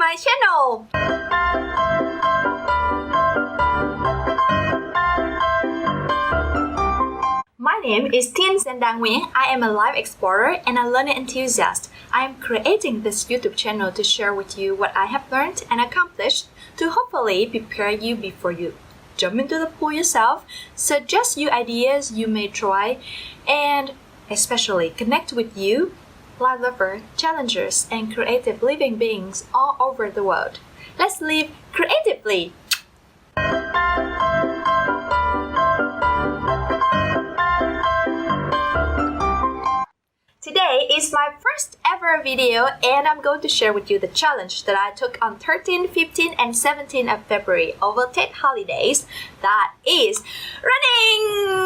my channel! My name is Tien-Zenda. I am a life explorer and a learning enthusiast. I am creating this YouTube channel to share with you what I have learned and accomplished to hopefully prepare you before you jump into the pool yourself, suggest you ideas you may try, and especially connect with you, life lover, challengers, and creative living beings all over the world. Let's live creatively! Today is my first ever video and I'm going to share with you the challenge that I took on 13, 15, and 17 of February over Tet Holidays. That is running!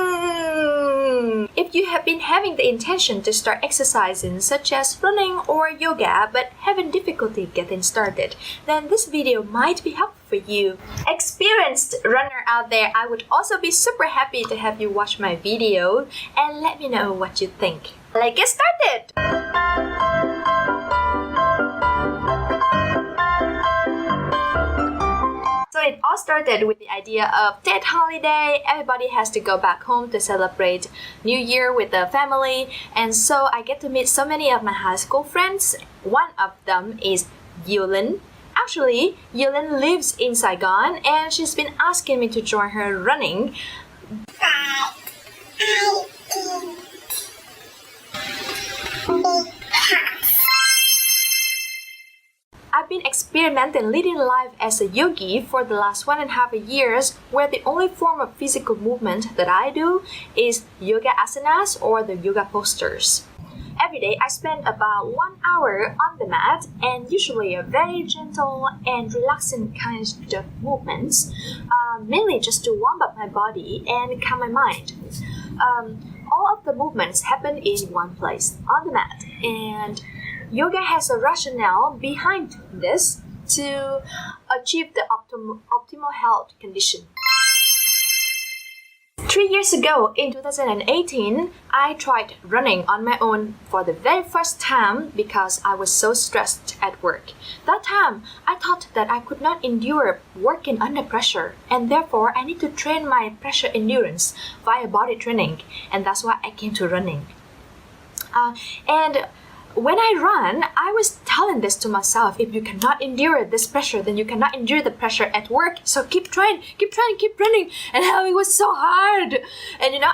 If you have been having the intention to start exercising such as running or yoga but having difficulty getting started, then this video might be helpful for you. Experienced runner out there, I would also be super happy to have you watch my video and let me know what you think. Let's get started! So it all started with the idea of Tet Holiday. Everybody has to go back home to celebrate New Year with the family. And so I get to meet so many of my high school friends. One of them is Yulin. Actually, Yulin lives in Saigon and she's been asking me to join her running. I've been experimenting leading life as a yogi for the last 1.5 years, where the only form of physical movement that I do is yoga asanas or the yoga postures. Every day I spend about 1 hour on the mat and usually a very gentle and relaxing kind of movements, mainly just to warm up my body and calm my mind. All of the movements happen in one place, on the mat, and yoga has a rationale behind this to achieve the optimal health condition. 3 years ago, in 2018, I tried running on my own for the very first time because I was so stressed at work. That time, I thought that I could not endure working under pressure, and therefore I need to train my pressure endurance via body training, and that's why I came to running. And when I run, I was telling this to myself: if you cannot endure this pressure, then you cannot endure the pressure at work. So keep trying, keep running. And it was so hard. And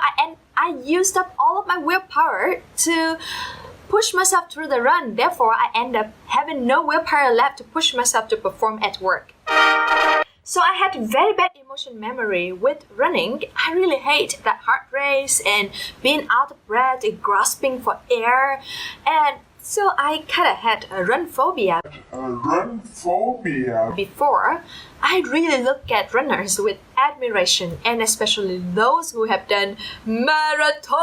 I used up all of my willpower to push myself through the run. Therefore, I end up having no willpower left to push myself to perform at work. So I had very bad emotion memory with running. I really hate that heart race and being out of breath and grasping for air. And so I kind of had a run phobia. Before, I really look at runners with admiration, and especially those who have done marathon.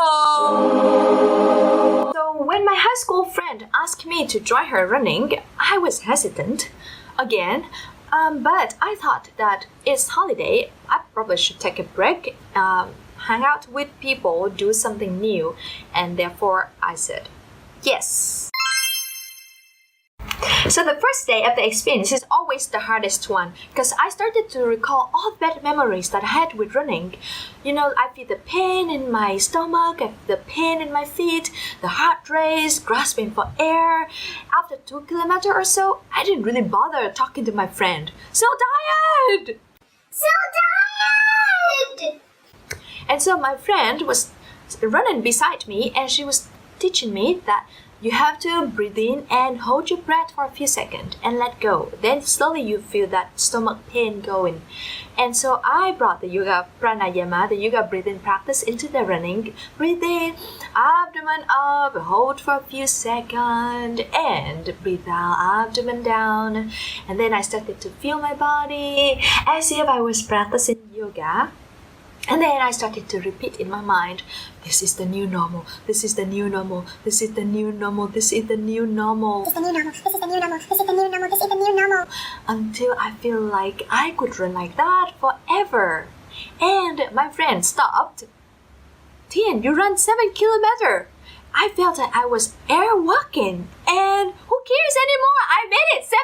So when my high school friend asked me to join her running, I was hesitant again. But I thought that it's holiday, I probably should take a break, hang out with people, do something new, and therefore I said yes. So the first day of the experience is always the hardest one because I started to recall all bad memories that I had with running. I feel the pain in my stomach, I feel the pain in my feet, the heart race, grasping for air. After 2 kilometers or so, I didn't really bother talking to my friend. So tired! And so my friend was running beside me and she was teaching me that you have to breathe in and hold your breath for a few seconds and let go. Then slowly you feel that stomach pain going. And so I brought the yoga pranayama, the yoga breathing practice into the running. Breathe in, abdomen up, hold for a few seconds, and breathe out, abdomen down. And then I started to feel my body as if I was practicing yoga. And then I started to repeat in my mind, this is the new normal, this is the new normal, this is the new normal, this is the new normal. This is the new normal, this is the new normal, this is the new normal, this is the new normal. Until I feel like I could run like that forever. And my friend stopped. Tien, you run 7 kilometers. I felt that I was air walking, and who cares anymore? I made it 7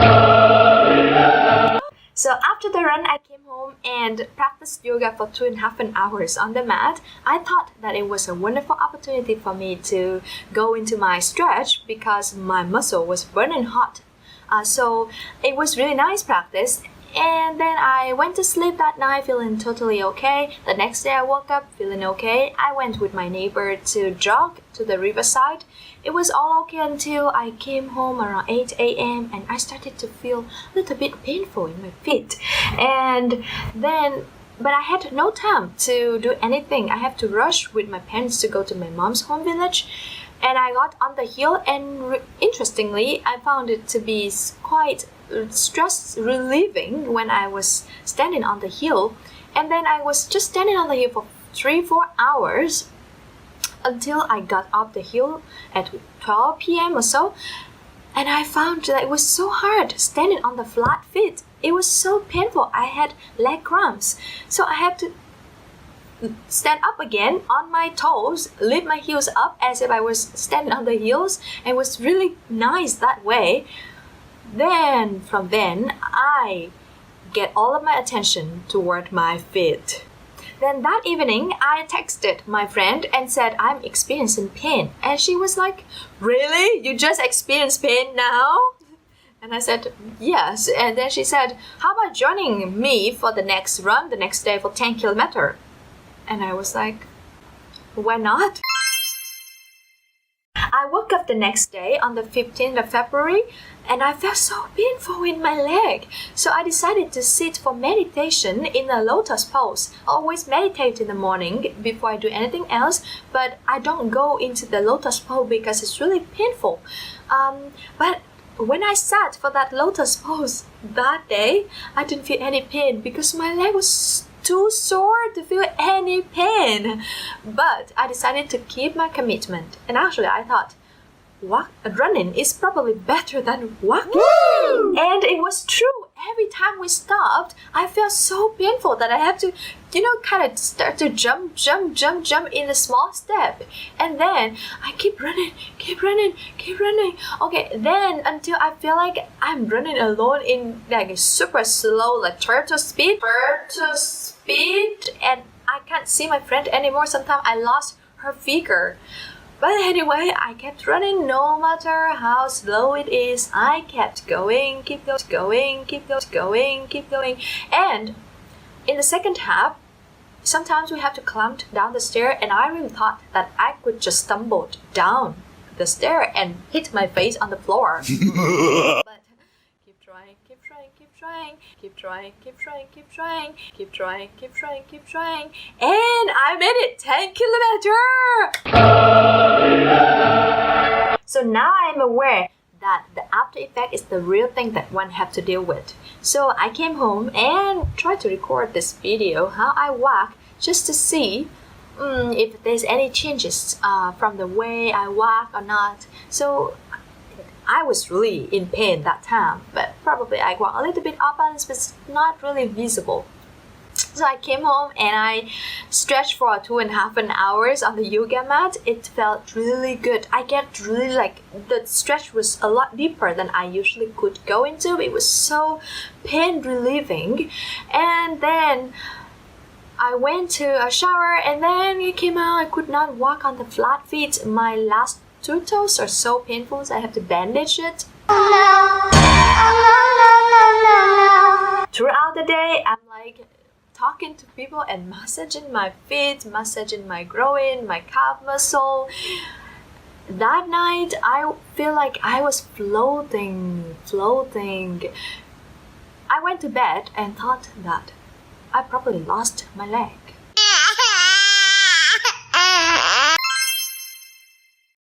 kilometers! So after the run, I came home and practiced yoga for 2.5 hours on the mat. I thought that it was a wonderful opportunity for me to go into my stretch because my muscle was burning hot. So it was really nice practice. And then I went to sleep that night feeling totally okay. The next day I woke up feeling okay. I went with my neighbor to jog to the riverside. It was all okay until I came home around 8 a.m. and I started to feel a little bit painful in my feet. But I had no time to do anything. I had to rush with my parents to go to my mom's home village. And I got on the hill, and interestingly, I found it to be quite stress relieving when I was standing on the hill. And then I was just standing on the hill for 3-4 hours until I got off the hill at 12 p.m. or so. And I found that it was so hard standing on the flat feet. It was so painful. I had leg cramps. So I had to stand up again on my toes, lift my heels up as if I was standing on the heels, and it was really nice that way. From then, I get all of my attention toward my feet. Then that evening, I texted my friend and said, I'm experiencing pain. And she was like, really? You just experienced pain now? And I said, yes. And then she said, how about joining me for the next run the next day for 10 kilometers? And I was like, why not? I woke up the next day on the 15th of February and I felt so painful in my leg. So I decided to sit for meditation in a lotus pose. I always meditate in the morning before I do anything else, but I don't go into the lotus pose because it's really painful. But when I sat for that lotus pose that day, I didn't feel any pain because my leg was too sore to feel any pain. But I decided to keep my commitment. And actually I thought, running is probably better than walking. Woo! And it was true. Every time we stopped, I felt so painful that I had to, kind of start to jump in a small step. And then I keep running. Okay, then until I feel like I'm running alone in like a super slow, like turtle speed, and I can't see my friend anymore. Sometimes I lost her figure. But anyway, I kept running no matter how slow it is. I kept going, keep going. And in the second half, sometimes we have to climb down the stair, and I really thought that I could just stumble down the stair and hit my face on the floor. But keep trying. And I made it 10 kilometers! So now I am aware that the after effect is the real thing that one have to deal with. So I came home and tried to record this video how I walk just to see if there's any changes from the way I walk or not. So I was really in pain that time, but probably I walk a little bit up and it's not really visible. So I came home and I stretched for 2.5 hours on the yoga mat. It felt really good. I get really the stretch was a lot deeper than I usually could go into. It was so pain relieving. And then I went to a shower and then it came out. I could not walk on the flat feet. My last 2 toes are so painful, so I have to bandage it. Throughout the day, I'm talking to people and massaging my feet, massaging my groin, my calf muscle. That night, I feel like I was floating. I went to bed and thought that I probably lost my leg.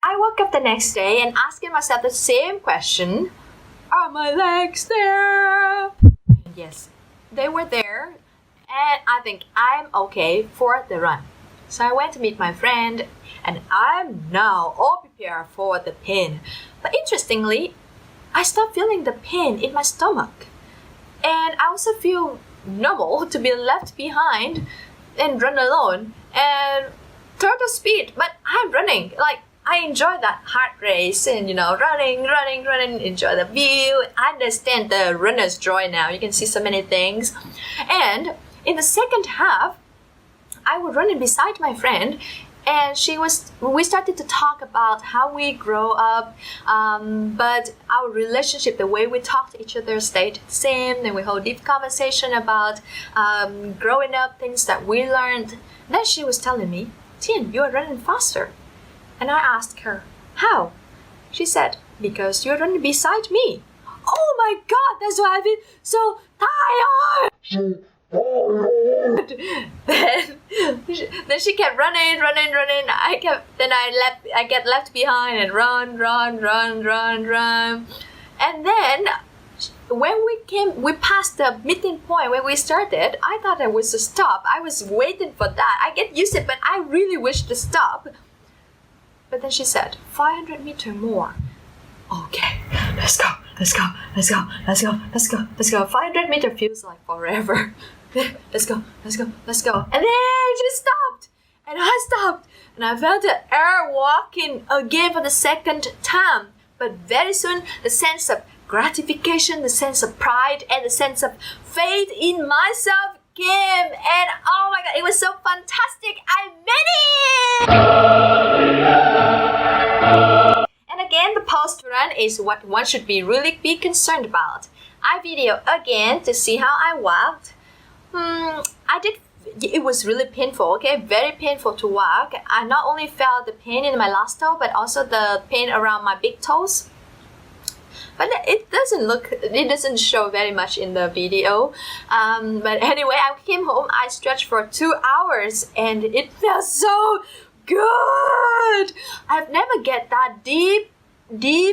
I woke up the next day and asking myself the same question. Are my legs there? And yes, they were there. And I think I'm okay for the run. So I went to meet my friend and I'm now all prepared for the pain. But interestingly, I stopped feeling the pain in my stomach. And I also feel normal to be left behind and run alone. And turtle speed, but I'm running. Like, I enjoy that heart race and, running, enjoy the view. I understand the runner's joy now. You can see so many things. And in the second half, I was running beside my friend, and we started to talk about how we grow up, but our relationship, the way we talk to each other stayed the same. Then we hold deep conversation about growing up, things that we learned. Then she was telling me, Tien, you are running faster. And I asked her, how? She said, because you're running beside me. Oh my God, that's why I feel so tired. Then she kept running. I get left behind and run. And then when we passed the meeting point where we started, I thought I was to stop. I was waiting for that. I get used to it, but I really wish to stop. But then she said, 500 meters more. Okay, let's go. 500 meters feels like forever. Let's go. And then she stopped. And I stopped. And I felt the air walking again for the second time. But very soon, the sense of gratification, the sense of pride, and the sense of faith in myself came. And oh my God, it was so fantastic. I made it! And again, the post-run is what one should really be concerned about. I video again to see how I walked. It was really painful, okay? Very painful to walk. I not only felt the pain in my last toe, but also the pain around my big toes. But it doesn't show very much in the video. But anyway, I came home, I stretched for 2 hours, and it felt so good. I've never get that deep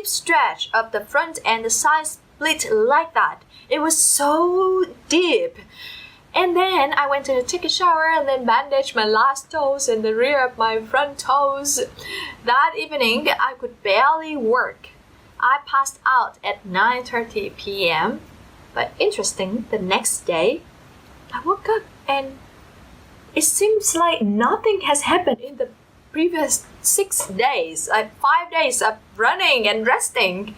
stretch of the front and the side split like that. It was so deep. And then I went to take a shower and then bandaged my last toes and the rear of my front toes. That evening, I could barely work. I passed out at 9:30 p.m. But interesting, the next day, I woke up and it seems like nothing has happened in the previous 6 days, 5 days of running and resting.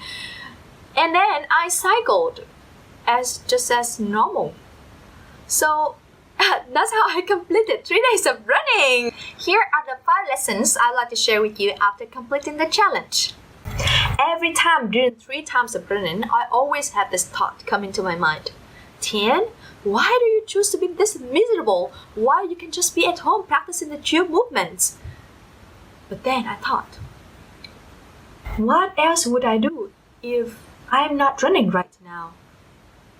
And then I cycled just as normal. So that's how I completed 3 days of running. Here are the 5 lessons I'd like to share with you after completing the challenge. Every time during 3 times of running, I always have this thought come into my mind. Tien, why do you choose to be this miserable? Why you can just be at home practicing the chill movements? But then I thought, what else would I do if I am not running right now?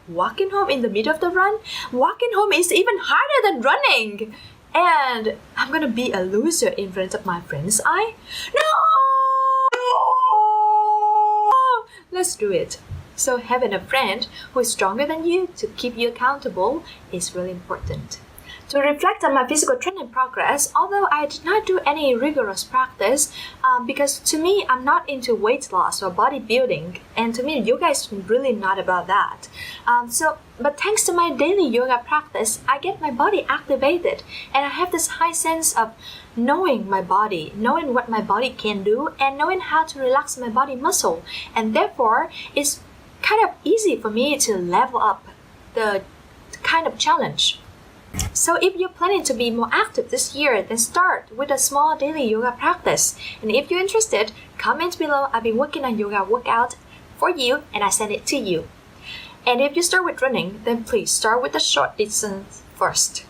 Walking home in the middle of the run? Walking home is even harder than running. And I'm gonna be a loser in front of my friend's eye? No! Let's do it. So having a friend who is stronger than you to keep you accountable is really important. To reflect on my physical training progress, although I did not do any rigorous practice, because to me, I'm not into weight loss or bodybuilding, and to me, yoga is really not about that. But thanks to my daily yoga practice, I get my body activated, and I have this high sense of knowing my body, knowing what my body can do, and knowing how to relax my body muscle, and therefore, it's kind of easy for me to level up the kind of challenge. So if you're planning to be more active this year, then start with a small daily yoga practice. And if you're interested, comment below. I've been working on yoga workout for you and I send it to you. And if you start with running, then please start with a short distance first.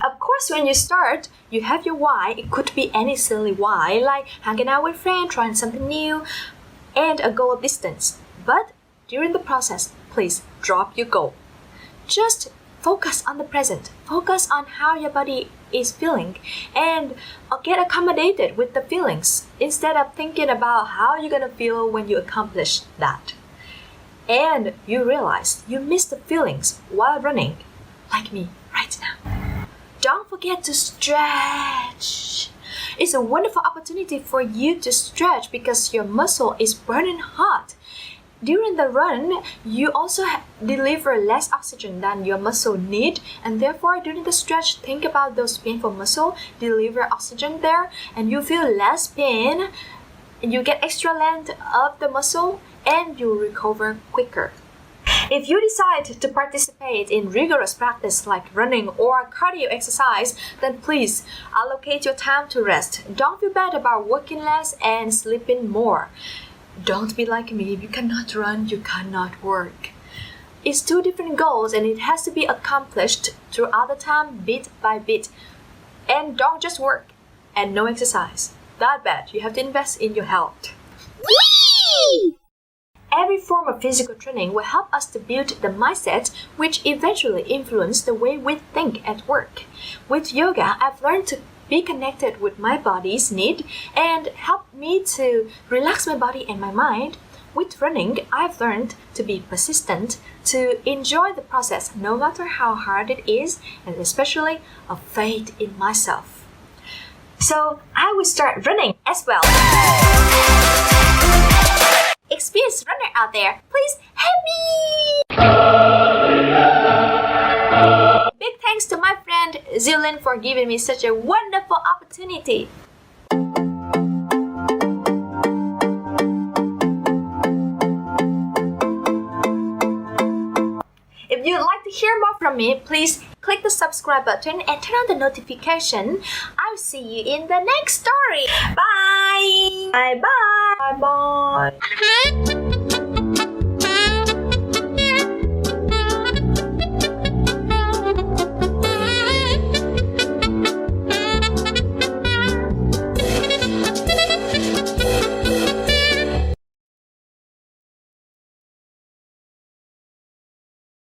Of course, when you start, you have your why. It could be any silly why, like hanging out with friends, trying something new, and a goal of distance. But during the process, please drop your goal. Just focus on the present. Focus on how your body is feeling and get accommodated with the feelings instead of thinking about how you're going to feel when you accomplish that. And you realize you miss the feelings while running, like me right now. Don't forget to stretch. It's a wonderful opportunity for you to stretch because your muscle is burning hot. During the run, you also deliver less oxygen than your muscle need, and therefore during the stretch, think about those painful muscles, deliver oxygen there, and you feel less pain, you get extra length of the muscle, and you recover quicker. If you decide to participate in rigorous practice like running or cardio exercise, then please allocate your time to rest. Don't feel bad about working less and sleeping more. Don't be like me. If you cannot run, you cannot work. It's two different goals and it has to be accomplished throughout the time, bit by bit. And don't just work and no exercise. That bad. You have to invest in your health. Whee! Every form of physical training will help us to build the mindset which eventually influence the way we think at work. With yoga, I've learned to be connected with my body's need and help me to relax my body and my mind. With running, I've learned to be persistent, to enjoy the process no matter how hard it is, and especially a faith in myself. So I will start running as well. Experienced runner out there, please help me! Big thanks to my friend Zilin for giving me such a wonderful opportunity. If you'd like to hear more from me, please click the subscribe button and turn on the notification. I'll see you in the next story. Bye! Bye bye! Bye bye!